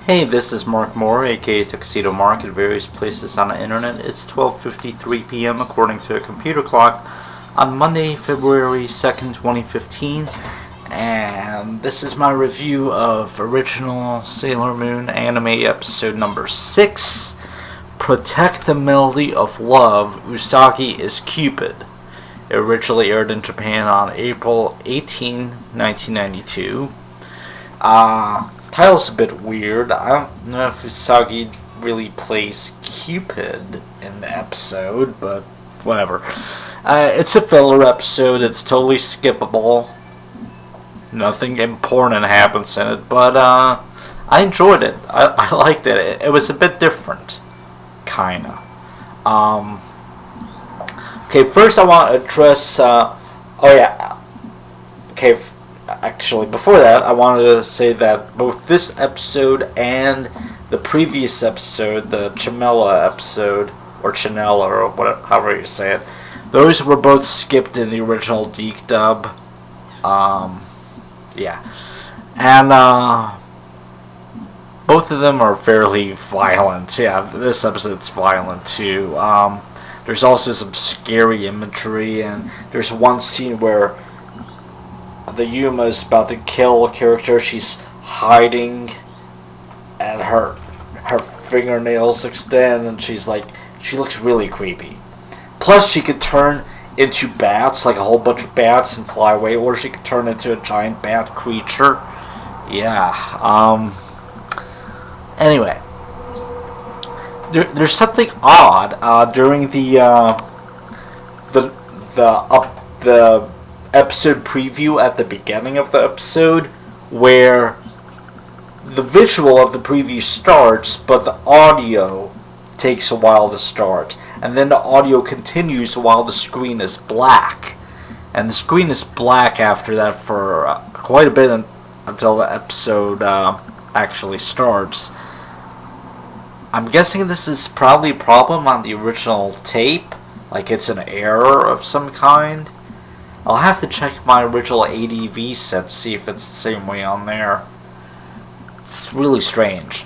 Hey, this is Mark Moore, aka Tuxedo Mark, at various places on the internet. It's 12:53 p.m. according to a computer clock on Monday, February 2nd, 2015. And this is my review of original Sailor Moon anime episode number 6, Protect the Melody of Love, Usagi is Cupid. It originally aired in Japan on April 18, 1992. Title's a bit weird. I don't know if Usagi really plays Cupid in the episode, but whatever. It's a filler episode. It's totally skippable. Nothing important happens in it, but I enjoyed it. I liked it. It was a bit different, kinda. Okay, first I want to address. Actually, before that, I wanted to say that both this episode and the previous episode, the Chamela episode, or Chanela, or whatever, however you say it, those were both skipped in the original Deke dub. And both of them are fairly violent. Yeah, this episode's violent too. There's also some scary imagery, and there's one scene where the Yuma is about to kill a character. She's hiding, and her fingernails extend, and she looks really creepy. Plus, she could turn into bats, like a whole bunch of bats, and fly away, or she could turn into a giant bat creature. Yeah. Anyway, there's something odd during the episode preview at the beginning of the episode, where the visual of the preview starts, but the audio takes a while to start, and then the audio continues while the screen is black, and the screen is black after that for quite a bit until the episode actually starts. I'm guessing this is probably a problem on the original tape, like it's an error of some kind. I'll have to check my original ADV set to see if it's the same way on there. It's really strange.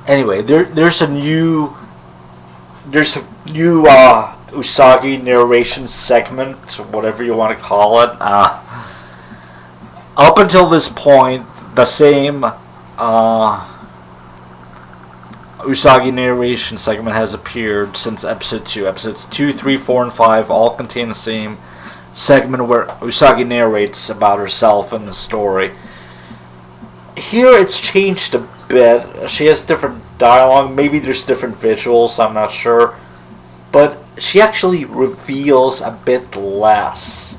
Anyway, there's a new Usagi narration segment, whatever you want to call it. Up until this point, the same Usagi narration segment has appeared since episode 2. Episodes 2, 3, 4, and 5 all contain the same segment where Usagi narrates about herself and the story. Here it's changed a bit. She has different dialogue. Maybe there's different visuals, I'm not sure. But she actually reveals a bit less.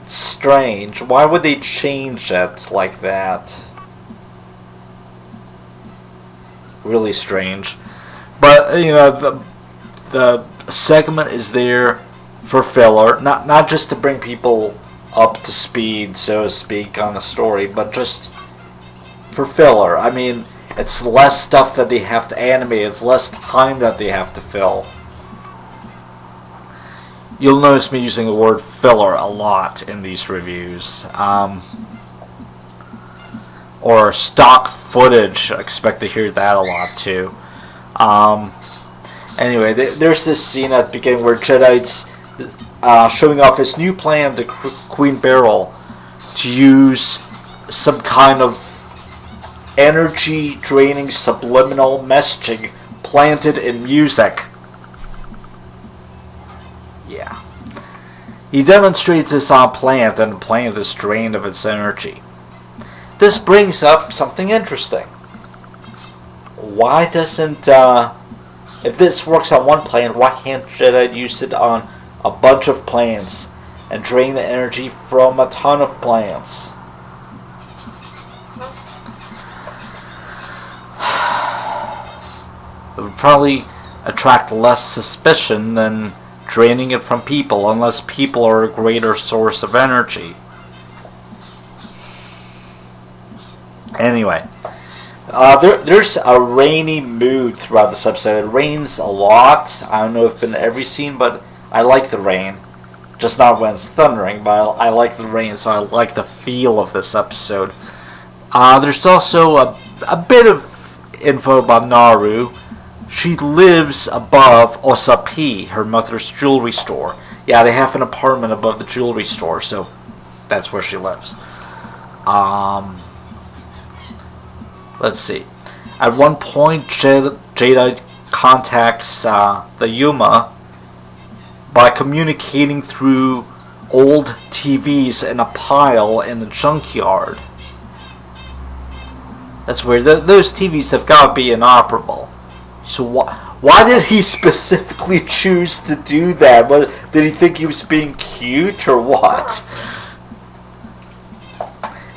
It's strange. Why would they change it like that? Really strange. But the segment is there for filler, not just to bring people up to speed, so to speak, on the story, but just for filler. I mean, it's less stuff that they have to animate, it's less time that they have to fill. You'll notice me using the word filler a lot in these reviews. Or stock footage. I expect to hear that a lot too. Anyway, there's this scene at the beginning where Jedi's showing off his new plan to Queen Beryl to use some kind of energy-draining subliminal messaging planted in music. Yeah. He demonstrates this on a plant, and the plant is drained of its energy. This brings up something interesting. Why doesn't, if this works on one plant, why can't Jedi use it on a bunch of plants and drain the energy from a ton of plants? It would probably attract less suspicion than draining it from people, unless people are a greater source of energy. Anyway, there's a rainy mood throughout this episode. It rains a lot. I don't know if in every scene, but I like the rain. just not when it's thundering, but I like the rain, so I like the feel of this episode. There's also a bit of info about Naru. She lives above Osapi, her mother's jewelry store. Yeah, they have an apartment above the jewelry store, so that's where she lives. Let's see. At one point, Jada contacts the Yuma by communicating through old TVs in a pile in the junkyard. That's weird. Those TVs have got to be inoperable. So why did he specifically choose to do that? Did he think he was being cute or what?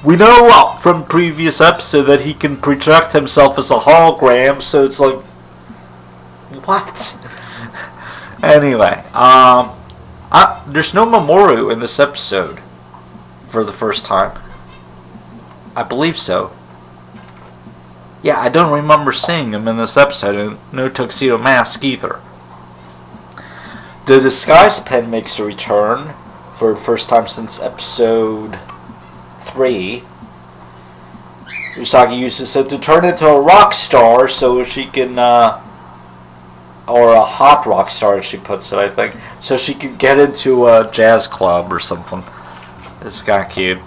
We know from previous episode that he can project himself as a hologram, so it's like, what? Anyway, there's no Mamoru in this episode for the first time. I believe so. Yeah, I don't remember seeing him in this episode, and no Tuxedo Mask either. The disguise pen makes a return for the first time since episode 3. Usagi uses it to turn into a rock star so she can, or a hot rock star as she puts it, I think, so she can get into a jazz club or something. It's kind of cute.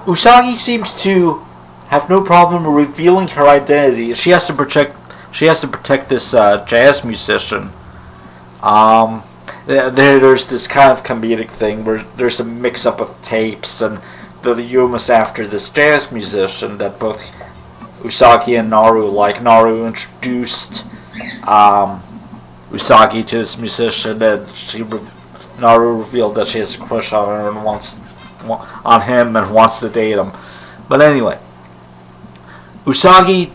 Usagi seems to have no problem revealing her identity. She has to protect this jazz musician. There's this kind of comedic thing where there's a mix-up with tapes, and the Yuma's after this jazz musician that both Usagi and Naru like. Naru introduced Usagi to this musician, and Naru revealed that she has a crush on her and wants to date him. But anyway, Usagi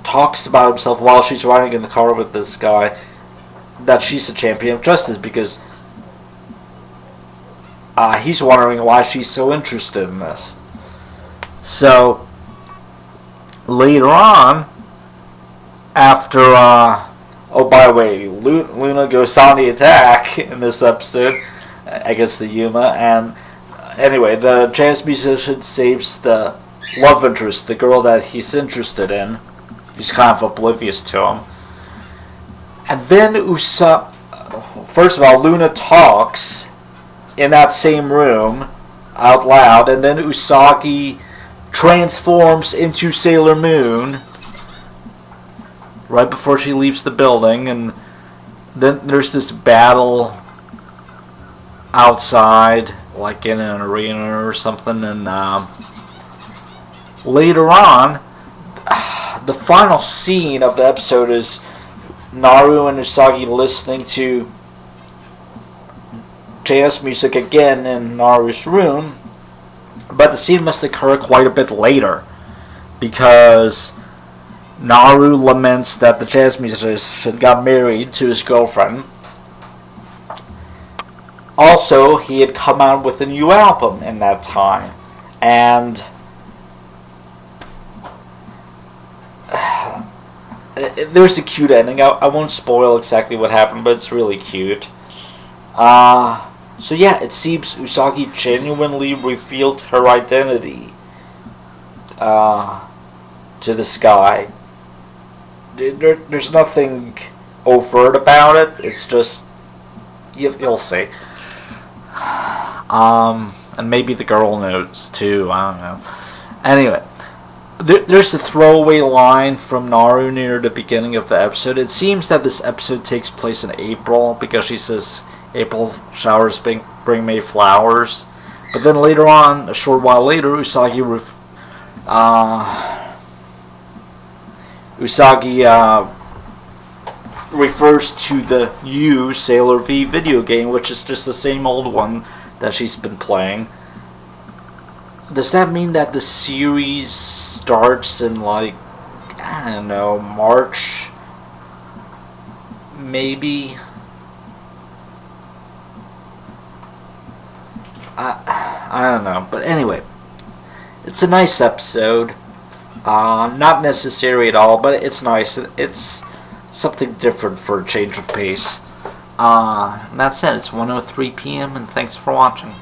talks about himself while she's riding in the car with this guy that she's a champion of justice because he's wondering why she's so interested in this. So later on, after oh, by the way, Luna goes on the attack in this episode against the Yuma, and anyway, the jazz musician saves the love interest, the girl that he's interested in. He's kind of oblivious to him. And then first of all, Luna talks in that same room out loud, and then Usagi transforms into Sailor Moon right before she leaves the building, and then there's this battle outside, like in an arena or something, and later on, the final scene of the episode is Naru and Usagi listening to jazz music again in Naru's room, but the scene must occur quite a bit later, because Naru laments that the jazz musician got married to his girlfriend. Also, he had come out with a new album in that time, and there's a cute ending. I won't spoil exactly what happened, but it's really cute. So yeah, it seems Usagi genuinely revealed her identity to this guy. There's nothing overt about it. It's just, you'll see. And maybe the girl knows too. I don't know. Anyway, there's a throwaway line from Naru near the beginning of the episode. It seems that this episode takes place in April because she says April showers bring May flowers. But then later on, a short while later, Usagi refers to the Sailor V video game, which is just the same old one that she's been playing. Does that mean that the series starts in, like, I don't know, March? Maybe? I don't know. But anyway, it's a nice episode. Not necessary at all, but it's nice. It's something different for a change of pace. That said, it's 1:03 p.m. and thanks for watching.